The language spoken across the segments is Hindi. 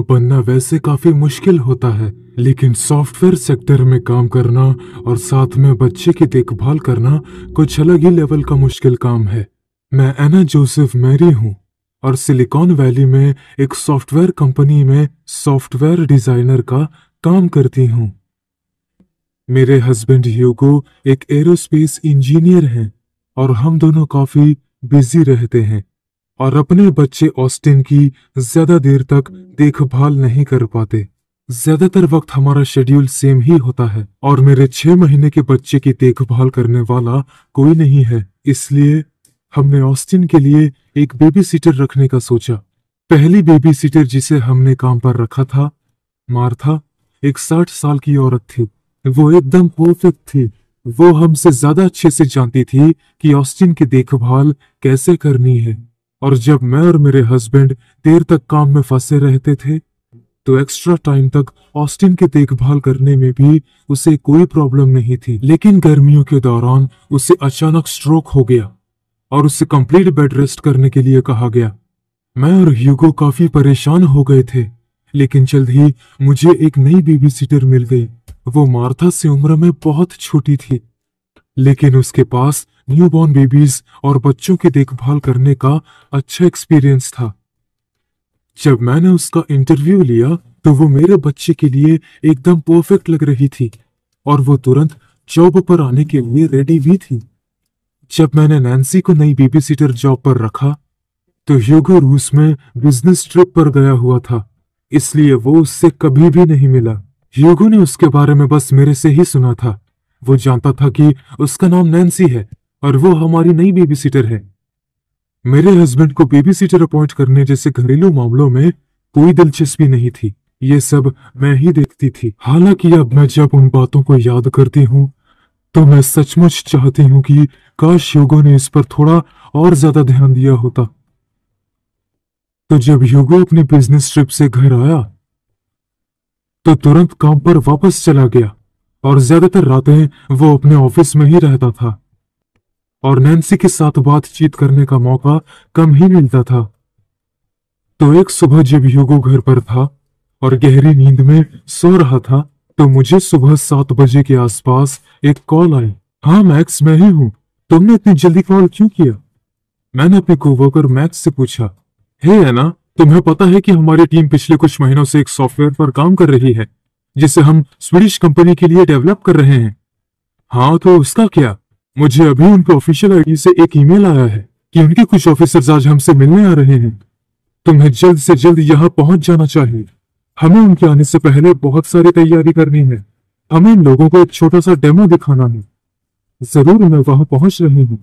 माँ बनना वैसे काफी मुश्किल होता है, लेकिन सॉफ्टवेयर सेक्टर में काम करना और साथ में बच्चे की देखभाल करना कुछ अलग ही लेवल का मुश्किल काम है। मैं एना जोसेफ मैरी हूँ और सिलिकॉन वैली में एक सॉफ्टवेयर कंपनी में सॉफ्टवेयर डिजाइनर का काम करती हूँ। मेरे हस्बैंड ह्यूगो एक एरोस्पेस इंजीनियर हैं और हम दोनों काफी बिजी रहते हैं और अपने बच्चे ऑस्टिन की ज्यादा देर तक देखभाल नहीं कर पाते। ज्यादातर वक्त हमारा शेड्यूल सेम ही होता है और मेरे 6 महीने के बच्चे की देखभाल करने वाला कोई नहीं है, इसलिए हमने ऑस्टिन के लिए एक बेबी सीटर रखने का सोचा। पहली बेबी सीटर जिसे हमने काम पर रखा था, मार्था, एक 60 साल की औरत थी। वो एकदम परफेक्ट थी। वो हमसे ज्यादा अच्छे से जानती थी कि ऑस्टिन की देखभाल कैसे करनी है, और जब मैं और मेरे हस्बैंड देर तक काम में फंसे रहते थे तो एक्स्ट्रा टाइम तक ऑस्टिन की देखभाल करने में भी उसे कोई प्रॉब्लम नहीं थी। लेकिन गर्मियों के दौरान उसे अचानक स्ट्रोक हो गया और उसे कंप्लीट बेड रेस्ट करने के लिए कहा गया। मैं और ह्यूगो काफी परेशान हो गए थे, लेकिन जल्द ही मुझे एक नई बेबी सीटर मिल गई। वो मार्था से उम्र में बहुत छोटी थी, लेकिन उसके पास न्यूबॉर्न बेबीज और बच्चों की देखभाल करने का अच्छा एक्सपीरियंस था। जब मैंने उसका इंटरव्यू लिया तो वो मेरे बच्चे के लिए एकदम परफेक्ट लग रही थी और वो तुरंत जॉब पर आने के लिए रेडी भी थी। जब मैंने नैन्सी को नई बेबी सीटर जॉब पर रखा तो ह्यूगो रूस में बिजनेस ट्रिप पर गया हुआ था, इसलिए वो उससे कभी भी नहीं मिला। ह्यूगो ने उसके बारे में बस मेरे से ही सुना था। वो जानता था कि उसका नाम नैन्सी है और वो हमारी नई बेबी सीटर है। मेरे हस्बैंड को बेबी सीटर अपॉइंट करने जैसे घरेलू मामलों में कोई दिलचस्पी नहीं थी। ये सब मैं ही देखती थी। हालांकि अब मैं जब उन बातों को याद करती हूँ तो मैं सचमुच चाहती हूँ कि काश ह्यूगो ने इस पर थोड़ा और ज्यादा ध्यान दिया होता। तो जब ह्यूगो अपनी बिजनेस ट्रिप से घर आया तो तुरंत काम पर वापस चला गया और ज्यादातर रातें वो अपने ऑफिस में ही रहता था और नैन्सी के साथ बातचीत करने का मौका कम ही मिलता था। तो एक सुबह जब ह्यूगो घर पर था और गहरी नींद में सो रहा था तो मुझे सुबह 7 बजे के आसपास एक कॉल आई। हाँ मैक्स, मैं ही हूं। तुमने इतनी जल्दी कॉल क्यों किया? मैंने अपने कोवर्कर मैक्स से पूछा। हे एना, तुम्हें पता है कि हमारी टीम पिछले कुछ महीनों से एक सॉफ्टवेयर पर काम कर रही है जिसे हम स्वीडिश कंपनी के लिए डेवलप कर रहे हैं। हाँ, तो उसका क्या? मुझे अभी उनके ऑफिशियल आईडी से एक ईमेल आया है कि उनके कुछ ऑफिसर्स आज हमसे मिलने आ रहे हैं। तुम्हें जल्द से जल्द यहाँ पहुंच जाना चाहिए। हमें उनके आने से पहले बहुत सारी तैयारी करनी है। हमें इन लोगों को एक छोटा सा डेमो दिखाना है। जरूर, मैं वहां पहुंच रही हूँ,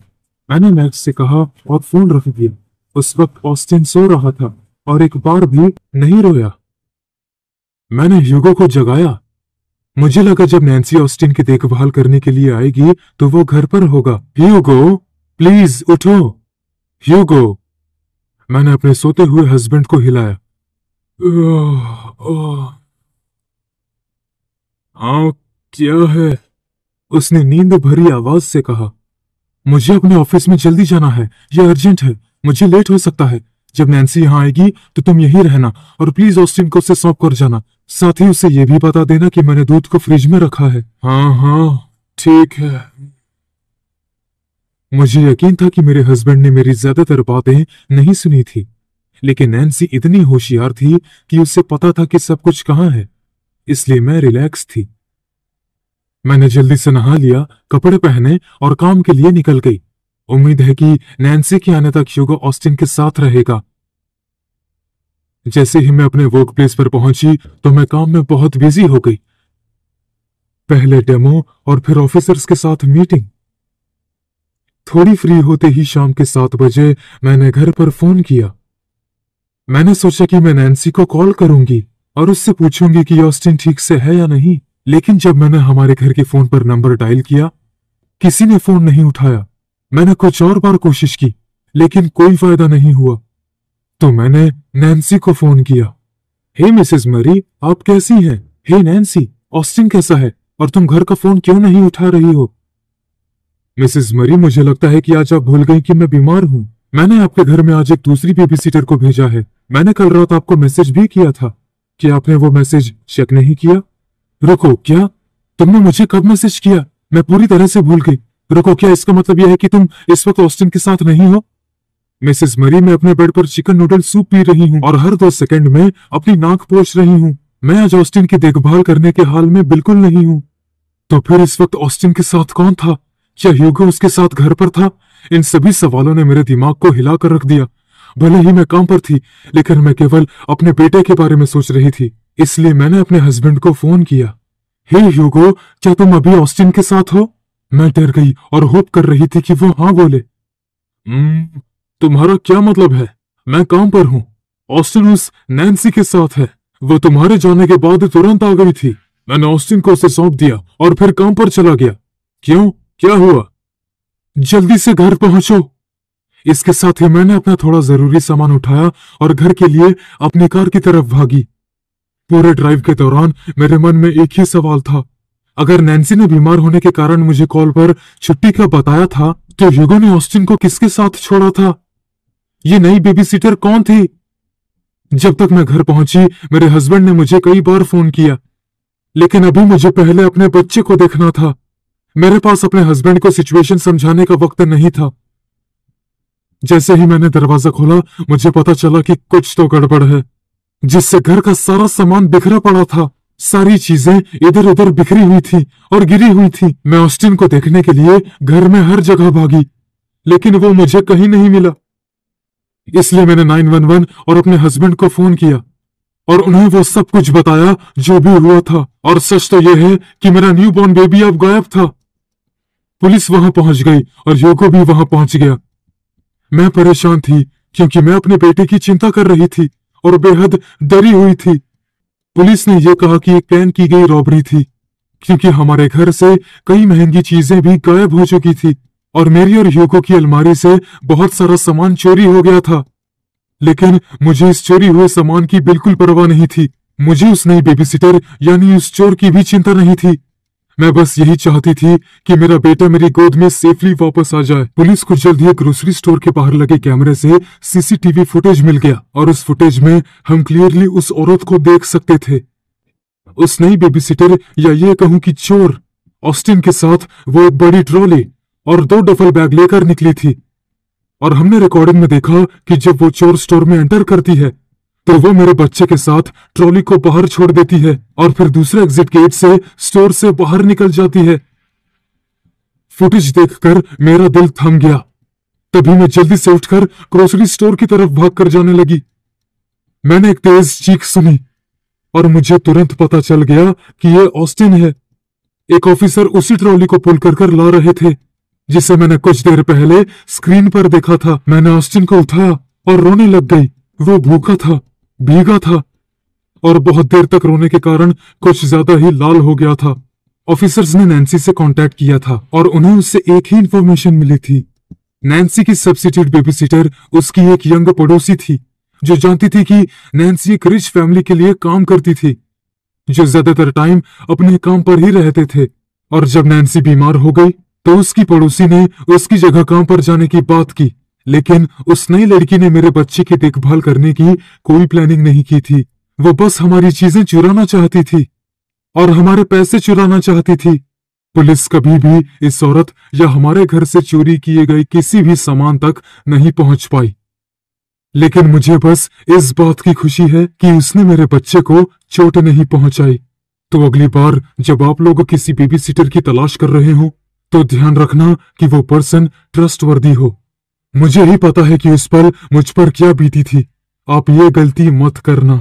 मैंने मैक्स से कहा और फोन रख दिया। उस वक्त ऑस्टिन सो रहा था और एक बार भी नहीं रोया। मैंने ह्यूगो को जगाया। मुझे लगा जब नैन्सी ऑस्टिन की देखभाल करने के लिए आएगी तो वो घर पर होगा। ह्यूगो, प्लीज उठो। ह्यूगो, मैंने अपने सोते हुए हस्बैंड को हिलाया। हाँ, क्या है? उसने नींद भरी आवाज से कहा। मुझे अपने ऑफिस में जल्दी जाना है, यह अर्जेंट है, मुझे लेट हो सकता है। जब नैन्सी यहाँ आएगी तो तुम यहीं रहना और प्लीज ऑस्टिन को उसे सौंप कर जाना। साथ ही उसे यह भी बता देना कि मैंने दूध को फ्रिज में रखा है। हाँ हाँ, ठीक है। मुझे यकीन था कि मेरे हस्बैंड ने मेरी ज्यादातर बातें नहीं सुनी थी, लेकिन नैन्सी इतनी होशियार थी कि उसे पता था कि सब कुछ कहाँ है, इसलिए मैं रिलैक्स थी। मैंने जल्दी से नहा लिया, कपड़े पहने और काम के लिए निकल गई। उम्मीद है कि नैन्सी के आने तक ह्यूगो ऑस्टिन के साथ रहेगा। जैसे ही मैं अपने वर्क प्लेस पर पहुंची तो मैं काम में बहुत बिजी हो गई। पहले डेमो और फिर ऑफिसर्स के साथ मीटिंग। थोड़ी फ्री होते ही शाम के 7 बजे मैंने घर पर फोन किया। मैंने सोचा कि मैं नैन्सी को कॉल करूंगी और उससे पूछूंगी कि ऑस्टिन ठीक से है या नहीं, लेकिन जब मैंने हमारे घर के फोन पर नंबर डायल किया, किसी ने फोन नहीं उठाया। मैंने कुछ और बार कोशिश की, लेकिन कोई फायदा नहीं हुआ। तो मैंने नैन्सी को फोन किया। हे मिसेस मरी, आप कैसी हैं? हे नैन्सी, ऑस्टिन कैसा है और तुम घर का फोन क्यों नहीं उठा रही हो? मिसेस मरी, मुझे लगता है कि आज आप भूल गई कि मैं बीमार हूँ। मैंने आपके घर में आज एक दूसरी बेबी सीटर को भेजा है। मैंने कल रात आपको मैसेज भी किया था। क्या आपने वो मैसेज चेक नहीं किया? रुको, क्या तुमने मुझे कब मैसेज किया? मैं पूरी तरह से भूल गई। रुको, क्या इसका मतलब यह है कि तुम इस वक्त ऑस्टिन के साथ नहीं हो? मिसेस मरी, मैं अपने बेड पर चिकन नूडल सूप पी रही हूँ और हर 2 सेकंड में अपनी नाक पोंछ रही हूँ। मैं आज ऑस्टिन की देखभाल करने के हाल में बिल्कुल नहीं हूँ। तो फिर इस वक्त ऑस्टिन के साथ कौन था? क्या ह्यूगो उसके साथ घर पर था? इन सभी सवालों ने मेरे दिमाग को हिला कर रख दिया। भले ही मैं काम पर थी, लेकिन मैं केवल अपने बेटे के बारे में सोच रही थी। इसलिए मैंने अपने हस्बैंड को फोन किया। हे ह्यूगो, क्या तुम अभी ऑस्टिन के साथ हो? मैं डर गई और होप कर रही थी कि वो हाँ बोले। तुम्हारा क्या मतलब है? मैं काम पर हूँ। ऑस्टिन उस नैन्सी के साथ है। वो तुम्हारे जाने के बाद तुरंत आ गई थी। मैंने ऑस्टिन को उसे सौंप दिया और फिर काम पर चला गया। क्यों, क्या हुआ? जल्दी से घर पहुंचो। इसके साथ ही मैंने अपना थोड़ा जरूरी सामान उठाया और घर के लिए अपनी कार की तरफ भागी। पूरे ड्राइव के दौरान मेरे मन में एक ही सवाल था। अगर नैन्सी ने बीमार होने के कारण मुझे कॉल पर छुट्टी का बताया था, तो ह्यूगो ने ऑस्टिन को किसके साथ छोड़ा था? ये नई बेबी सीटर कौन थी? जब तक मैं घर पहुंची, मेरे हस्बैंड ने मुझे कई बार फोन किया, लेकिन अभी मुझे पहले अपने बच्चे को देखना था। मेरे पास अपने हस्बैंड को सिचुएशन समझाने का वक्त नहीं था। जैसे ही मैंने दरवाजा खोला, मुझे पता चला कि कुछ तो गड़बड़ है, जिससे घर का सारा सामान बिखरा पड़ा था। सारी चीजें इधर उधर बिखरी हुई थी और गिरी हुई थी। मैं ऑस्टिन को देखने के लिए घर में हर जगह भागी, लेकिन वो मुझे कहीं नहीं मिला। इसलिए मैंने 911 और अपने हस्बैंड को फोन किया और उन्हें वो सब कुछ बताया जो भी हुआ था। और सच तो यह है कि मेरा न्यूबॉर्न बेबी अब गायब था। पुलिस वहां पहुंच गई और ह्यूगो भी वहां पहुंच गया। मैं परेशान थी क्योंकि मैं अपने बेटे की चिंता कर रही थी और बेहद डरी हुई थी। पुलिस ने यह कहा कि एक प्लान की गई रॉबरी थी, क्योंकि हमारे घर से कई महंगी चीजें भी गायब हो चुकी थी और मेरी और ह्यूगो की अलमारी से बहुत सारा सामान चोरी हो गया था। लेकिन मुझे इस चोरी हुए सामान की बिल्कुल परवाह नहीं थी। मुझे उस नई बेबीसिटर यानी उस चोर की भी चिंता नहीं थी। मैं बस यही चाहती थी कि मेरा बेटा मेरी गोद में सेफली वापस आ जाए। पुलिस को जल्द ही ग्रोसरी स्टोर के बाहर लगे कैमरे से सीसीटीवी फुटेज मिल गया और उस फुटेज में हम क्लियरली उस औरत को देख सकते थे। उस नई बेबीसिटर या ये कहूं कि चोर, ऑस्टिन के साथ वो एक बड़ी ट्रॉली और 2 डफल बैग लेकर निकली थी। और हमने रिकॉर्डिंग में देखा कि जब वो चोर स्टोर में एंटर करती है, तो वो मेरे बच्चे के साथ ट्रॉली को बाहर छोड़ देती है और फिर दूसरे एग्जिट गेट से स्टोर से बाहर निकल जाती है। फुटेज देखकर मेरा दिल थम गया। तभी मैं जल्दी से उठकर ग्रोसरी स्टोर की तरफ भागकर जाने लगी। मैंने एक तेज चीख सुनी और मुझे तुरंत पता चल गया कि ये ऑस्टिन है। एक ऑफिसर उसी ट्रॉली को पुल कर ला रहे थे, जिसे मैंने कुछ देर पहले स्क्रीन पर देखा था। मैंने ऑस्टिन को उठाया और रोने लग गई। वो भूखा था, भीगा था और बहुत देर तक रोने के कारण कुछ ज्यादा ही लाल हो गया था। ऑफिसर्स ने नैन्सी से कांटेक्ट किया था और उन्हें उससे एक ही इंफॉर्मेशन मिली थी। नैन्सी की सब्स्टिट्यूट बेबीसिटर उसकी एक यंग पड़ोसी थी, जो जानती थी कि नैन्सी एक रिच फैमिली के लिए काम करती थी, जो ज्यादातर टाइम अपने काम पर ही रहते थे। और जब नैन्सी बीमार हो गई, तो उसकी पड़ोसी ने उसकी जगह काम पर जाने की बात की। लेकिन उस नई लड़की ने मेरे बच्चे की देखभाल करने की कोई प्लानिंग नहीं की थी। वो बस हमारी चीजें चुराना चाहती थी और हमारे पैसे चुराना चाहती थी। पुलिस कभी भी इस औरत या हमारे घर से चोरी किए गए किसी भी सामान तक नहीं पहुंच पाई। लेकिन मुझे बस इस बात की खुशी है कि उसने मेरे बच्चे को चोट नहीं पहुंचाई। तो अगली बार जब आप लोग किसी बेबीसिटर की तलाश कर रहे हो, तो ध्यान रखना कि वो पर्सन ट्रस्टवर्दी हो। मुझे ही पता है कि उस पल मुझ पर क्या बीती थी। आप ये गलती मत करना।